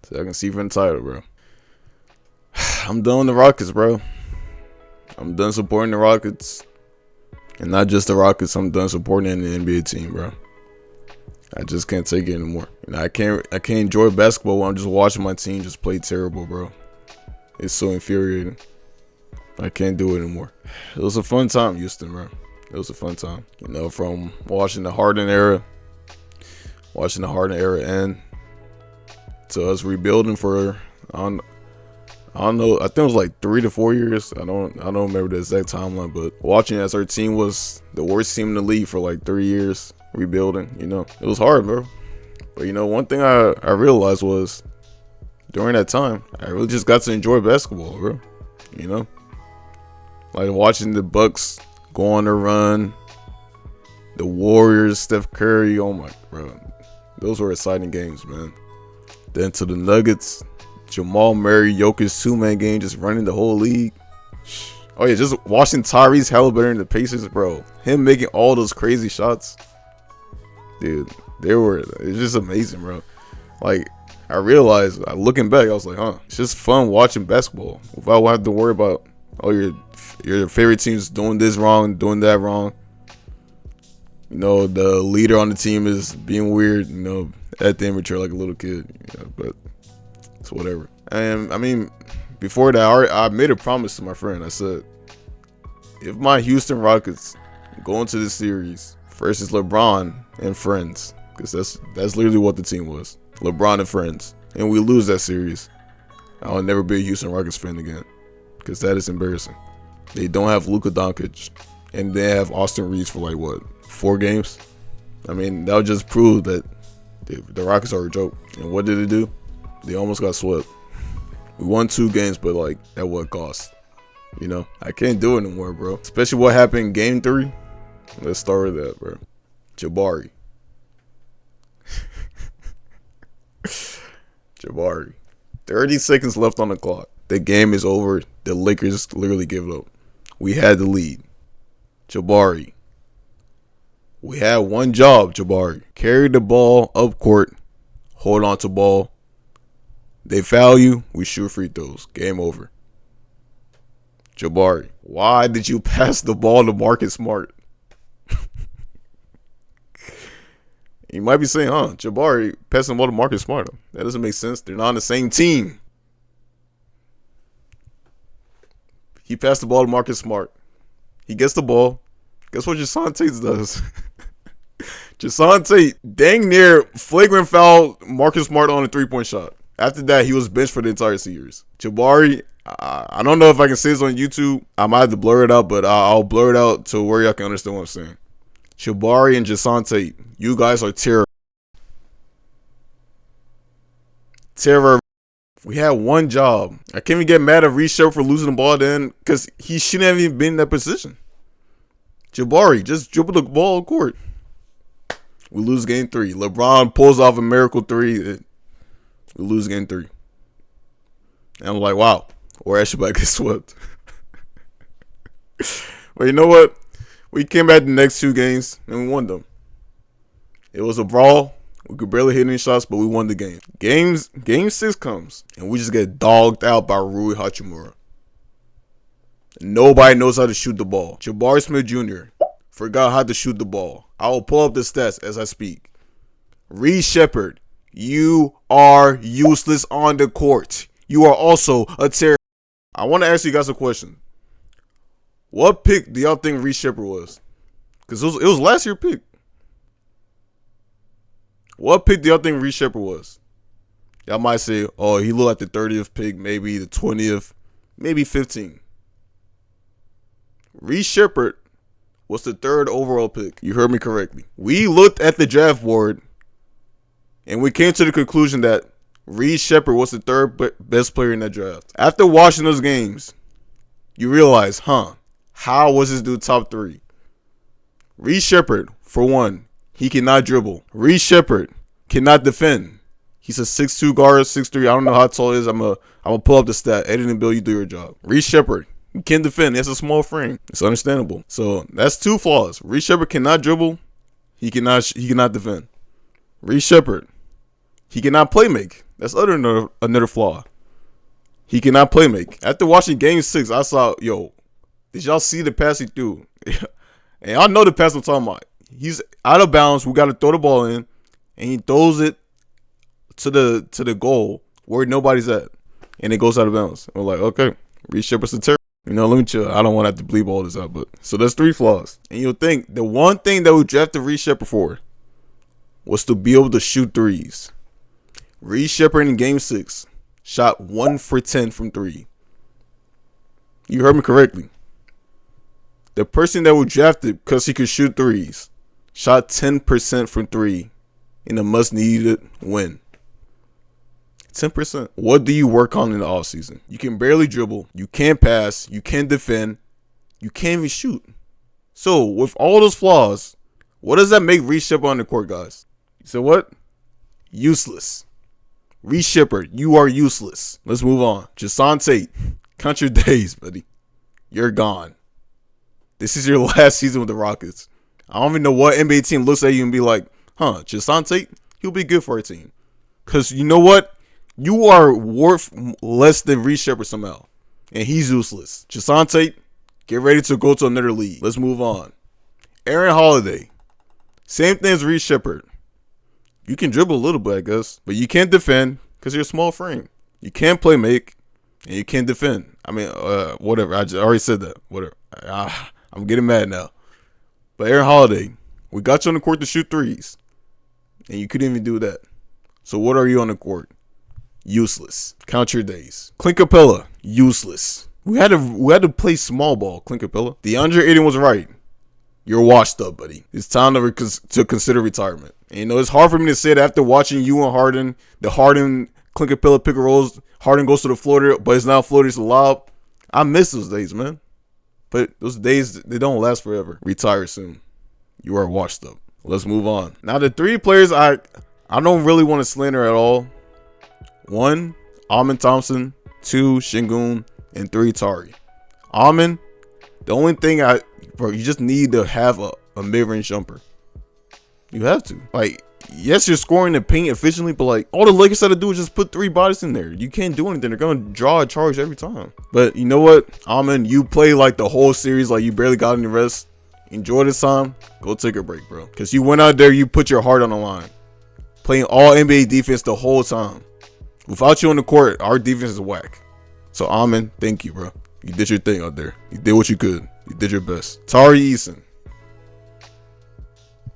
So I can see from the title, bro. I'm done with the Rockets, bro. I'm done supporting the Rockets. And not just the Rockets, I'm done supporting the NBA team, bro. I just can't take it anymore. I can't enjoy basketball when I'm just watching my team just play terrible, bro. It's so infuriating. I can't do it anymore. It was a fun time, Houston, bro. It was a fun time. From watching the Harden era end to us rebuilding for I don't know. I think it was like 3 to 4 years. I don't remember the exact timeline, but watching as our team was the worst team in the league for like 3 years rebuilding, it was hard, bro. But one thing I realized was during that time, I really just got to enjoy basketball, bro. Like watching the Bucks go on a run, the Warriors, Steph Curry. Oh my, bro, those were exciting games, man. Then to the Nuggets. Jamal Murray, Jokic 2-man game, just running the whole league. Oh yeah, just watching Tyrese Halliburton and the Pacers, bro. Him making all those crazy shots, dude. It's just amazing, bro. Like I realized, looking back, I was like, it's just fun watching basketball without having to worry about your favorite team's doing this wrong, doing that wrong. The leader on the team is being weird. At the immature like a little kid. But. It's whatever. And I mean, before that, I made a promise to my friend. I said, if my Houston Rockets go into this series versus LeBron and friends, because that's literally what the team was, LeBron and friends, and we lose that series, I'll never be a Houston Rockets fan again, because that is embarrassing. They don't have Luka Doncic, and they have Austin Reeves for like what, 4 games? I mean, that would just prove that the Rockets are a joke. And what did it do? They almost got swept. We won 2 games, but like at what cost? I can't do it anymore, bro. Especially what happened in game 3. Let's start with that, bro. Jabari. Jabari. 30 seconds left on the clock. The game is over. The Lakers literally give it up. We had the lead. Jabari. We had one job, Jabari. Carry the ball up court. Hold on to ball. They foul you, we shoot free throws. Game over. Jabari, why did you pass the ball to Marcus Smart? You might be saying, Jabari passing the ball to Marcus Smart. That doesn't make sense. They're not on the same team. He passed the ball to Marcus Smart. He gets the ball. Guess what Jason Tate does? Jason Tate dang near flagrant foul Marcus Smart on a 3-point shot. After that, he was benched for the entire series. Jabari, I don't know if I can say this on YouTube. I might have to blur it out, but I'll blur it out to where y'all can understand what I'm saying. Jabari and Jason Tate, you guys are terror. Terror. We had one job. I can't even get mad at Reece Shepard for losing the ball then, because he shouldn't have even been in that position. Jabari, just dribble the ball on court. We lose game 3. LeBron pulls off a miracle 3. We lose game 3. And I'm like, wow, we're actually about to get swept. But you know what? We came back the next 2 games and we won them. It was a brawl. We could barely hit any shots, but we won the game. Game 6 comes, and we just get dogged out by Rui Hachimura. Nobody knows how to shoot the ball. Jabari Smith Jr. forgot how to shoot the ball. I will pull up the stats as I speak. Reece Shepard, you are useless on the court. You are also a terror. I want to ask you guys a question. What pick do y'all think Reece Shepard was? Because it was last year's pick. What pick do y'all think Reece Shepard was? Y'all might say, oh, he looked like the 30th pick, maybe the 20th, maybe 15th. Reece Shepard was the 3rd overall pick. You heard me correctly. We looked at the draft board and we came to the conclusion that Reece Shepard was the 3rd best player in that draft. After watching those games, you realize, how was this dude top 3? Reece Shepard, for one, he cannot dribble. Reece Shepard cannot defend. He's a 6'2 guard, 6'3. I don't know how tall he is. I'm gonna pull up the stat. Eddie and Bill, you do your job. Reece Shepard, he can defend. He has a small frame. It's understandable. So that's 2 flaws. Reece Shepard cannot dribble. He cannot defend. Reece Shepard, he cannot play make. That's another flaw. He cannot play make. After watching Game 6, I saw, did y'all see the pass he threw? And I know the pass I'm talking about. He's out of bounds. We got to throw the ball in, and he throws it to the goal where nobody's at, and it goes out of bounds. We're like, okay, Reese Shepard's a terror. Let me chill. I don't want to have to bleep all this out, but so that's 3 flaws. And you'll think the one thing that we drafted Reese Shepard for was to be able to shoot threes. Reese Shepard in Game 6 shot 1 for 10 from 3. You heard me correctly. The person that we drafted because he could shoot threes shot 10% from 3 in a must-needed win. 10%. What do you work on in the offseason? You can barely dribble. You can't pass. You can't defend. You can't even shoot. So, with all those flaws, what does that make Reese Shepard on the court, guys? You said what? Useless. Reese Shepard, you are useless. Let's move on. Jason Tate, count your days, buddy. You're gone. This is your last season with the Rockets. I don't even know what NBA team looks at you and be like, Jason Tate, he'll be good for our team. Because you know what? You are worth less than Reese Shepard somehow. And he's useless. Jason Tate, get ready to go to another league. Let's move on. Aaron Holiday. Same thing as Reese Shepard. You can dribble a little bit, I guess. But you can't defend because you're a small frame. You can't play make. And you can't defend. I mean, whatever. I already said that. Whatever. I'm getting mad now. But Aaron Holiday, we got you on the court to shoot threes. And you couldn't even do that. So what are you on the court? Useless. Count your days. Clint Capella, useless. We had to play small ball, Clint Capella. DeAndre Ayton was right. You're washed up, buddy. It's time to consider retirement. And, it's hard for me to say that after watching you and Harden, the Harden Clint Capella pick and rolls. Harden goes to the floater, but it's now floater's lob. I miss those days, man. But those days, they don't last forever. Retire soon. You are washed up. Let's move on. Now, the 3 players I don't really want to slander at all. 1, Amen Thompson. 2, Sengun. And 3, Tari. Amen, the only thing you just need to have a mid-range jumper. You have to. Yes, you're scoring the paint efficiently, but all the Lakers had to do is just put 3 bodies in there. You can't do anything. They're gonna draw a charge every time. But you know what, Amen, you play the whole series you barely got any rest. Enjoy this time. Go take a break, bro. Because you went out there, you put your heart on the line, playing all NBA defense the whole time. Without you on the court, our defense is whack. So Amen, thank you, bro. You did your thing out there. You did what you could. You did your best. Tari Eason,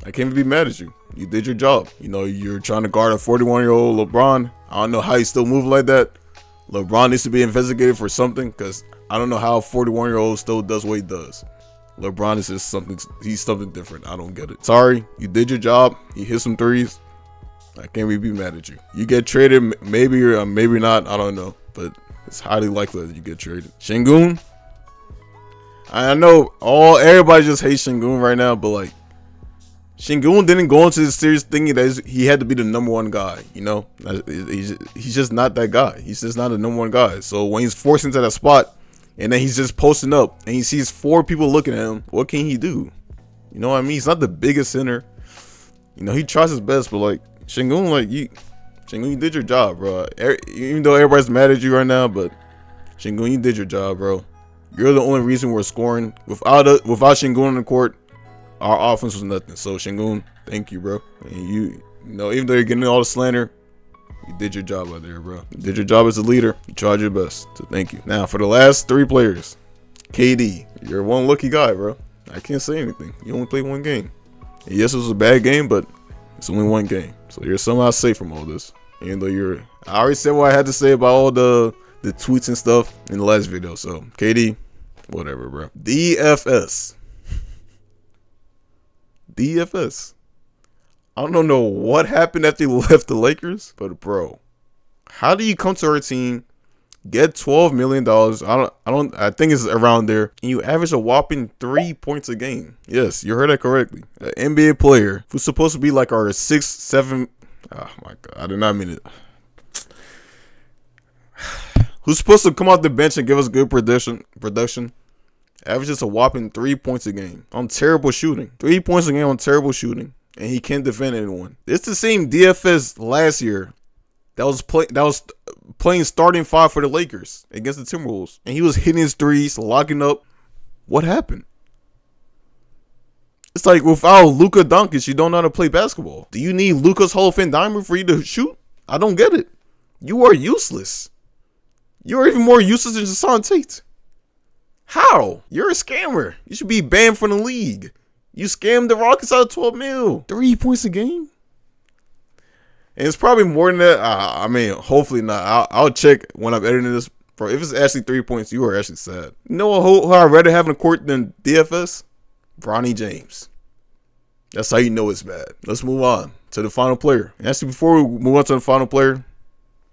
I can't even be mad at you. You did your job. You're trying to guard a 41-year-old LeBron. I don't know how he's still moving like that. LeBron needs to be investigated for something because I don't know how a 41-year-old still does what he does. LeBron is just he's something different. I don't get it. Sorry, you did your job. You hit some threes. I can't really be mad at you. You get traded, maybe or maybe not. I don't know. But it's highly likely that you get traded. Sengun. I know everybody just hates Sengun right now, but Sengun didn't go into the series thinking that he had to be the number 1 guy. He's just not that guy. He's just not the number 1 guy. So when he's forced into that spot, and then he's just posting up, and he sees 4 people looking at him, what can he do? You know what I mean? He's not the biggest center. He tries his best, but Sengun, you did your job, bro. Even though everybody's mad at you right now, but Sengun, you did your job, bro. You're the only reason we're scoring. Without Sengun on the court, our offense was nothing. So Sengun, thank you, bro. And you know, even though you're getting all the slander, you did your job out there, bro. You did your job as a leader. You tried your best. So thank you. Now for the last 3 players, KD, you're one lucky guy, bro. I can't say anything. You only played 1 game. And yes, it was a bad game, but it's only 1 game. So you're somehow safe from all this. Even though I already said what I had to say about all the tweets and stuff in the last video. So KD, whatever, bro. DFS. I don't know what happened after he left the Lakers, but bro, how do you come to our team, get $12 million? I think it's around there, and you average a whopping 3 points a game. Yes, you heard that correctly. An NBA player who's supposed to be our 6-7. Oh my god, I did not mean it. Who's supposed to come off the bench and give us good production, averages a whopping 3 points a game on terrible shooting. 3 points a game on terrible shooting, and he can't defend anyone. It's the same DFS last year playing starting five for the Lakers against the Timberwolves, and he was hitting his threes, locking up. What happened? It's like without Luka Doncic, you don't know how to play basketball. Do you need Luka's Hall of Fame diamond for you to shoot? I don't get it. You are useless. You are even more useless than Jason Tate. How? You're a scammer. You should be banned from the league. You scammed the Rockets out of 12 mil. 3 points a game? And it's probably more than that. I mean, hopefully not. I'll check when I'm editing this. Bro, if it's actually 3 points, you are actually sad. You know who I'd rather have in the court than DFS? Bronny James. That's how you know it's bad. Let's move on to the final player. And actually, before we move on to the final player,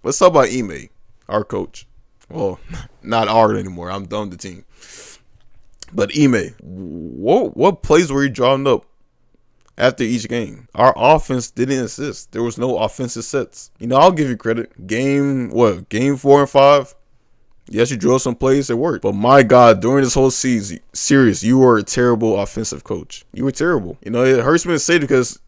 let's talk about Ime, our coach. Well, not ours anymore. I'm done with the team. But Ime, what plays were you drawing up after each game? Our offense didn't assist. There was no offensive sets. You know, I'll give you credit. Game 4 and 5. Yes, you drove some plays that worked. But my God, during this whole series, you were a terrible offensive coach. You were terrible. You know, it hurts me to say it because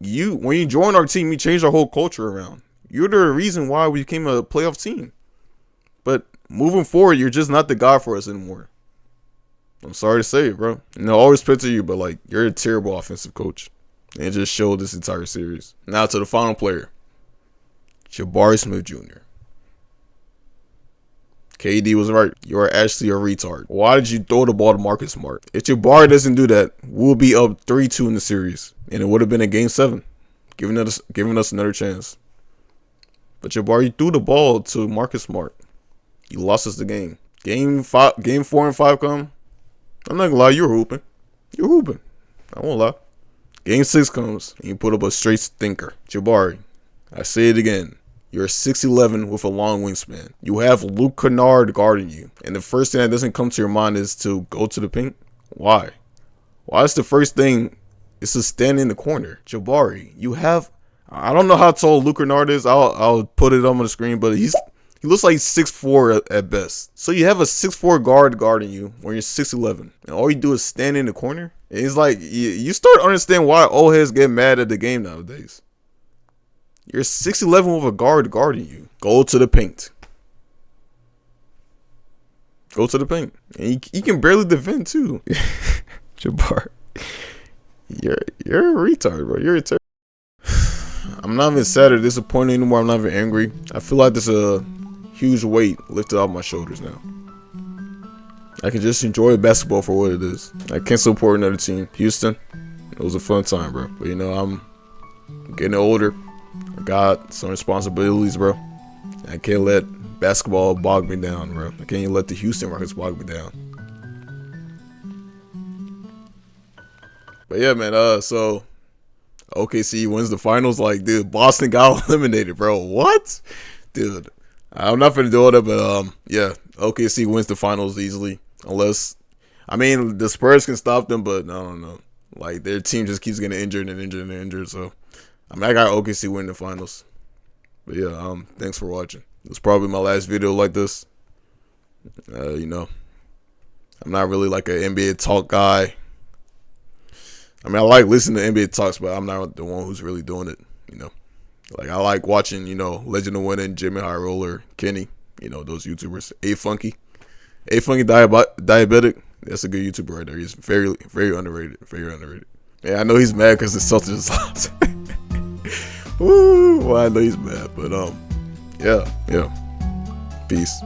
when you joined our team, you changed our whole culture around. You're the reason why we became a playoff team. But moving forward, you're just not the guy for us anymore. I'm sorry to say it, bro. You know, all respect to you, but like, you're a terrible offensive coach. And it just showed this entire series. Now to the final player. Jabari Smith Jr. KD was right. You are actually a retard. Why did you throw the ball to Marcus Smart? If Jabari doesn't do that, we'll be up 3-2 in the series. And it would have been a game 7. Giving us another chance. But Jabari threw the ball to Marcus Smart. You lost us the game. Game 4 and 5 come. I'm not gonna lie, you're hooping. You're hooping. I won't lie. Game 6 comes, and you put up a straight stinker. Jabari, I say it again. You're 6'11" with a long wingspan. You have Luke Kennard guarding you. And the first thing that doesn't come to your mind is to go to the paint? Why? Why is the first thing is to stand in the corner? Jabari, you have... I don't know how tall Luke Kennard is. I'll put it on the screen, but he looks like 6'4" at best. So you have a 6'4" guard guarding you when you're 6'11", and all you do is stand in the corner. And it's like you start to understand why old heads get mad at the game nowadays. You're 6'11" with a guard guarding you. Go to the paint. Go to the paint, and he can barely defend too. Jabari, you're a retard, bro. You're a terrible. I'm not even sad or disappointed anymore. I'm not even angry. I feel like there's a huge weight lifted off my shoulders now. I can just enjoy basketball for what it is. I can't support another team. Houston, it was a fun time, bro. But you know, I'm getting older. I got some responsibilities, bro. I can't let basketball bog me down, bro. I can't even let the Houston Rockets bog me down. But yeah, man, so OKC wins the finals. Like, dude, Boston got eliminated, bro. What? Dude, I'm not finna do all that, but yeah, OKC wins the finals easily. Unless, I mean, the Spurs can stop them, but I don't know. Like, their team just keeps getting injured and injured and injured, so I mean, I got OKC win the finals. But yeah, thanks for watching. It's probably my last video like this. You know, I'm not really like an NBA talk guy. I mean, I like listening to NBA talks, but I'm not the one who's really doing it, you know. Like, I like watching, you know, Legend of Winning, Jimmy High Roller, Kenny, you know, those YouTubers. A-Funky Diabetic. That's a good YouTuber right there. He's very, very underrated. Very underrated. Yeah, I know he's mad because the Celtics lost. Woo! Well, I know he's mad, but yeah. Peace.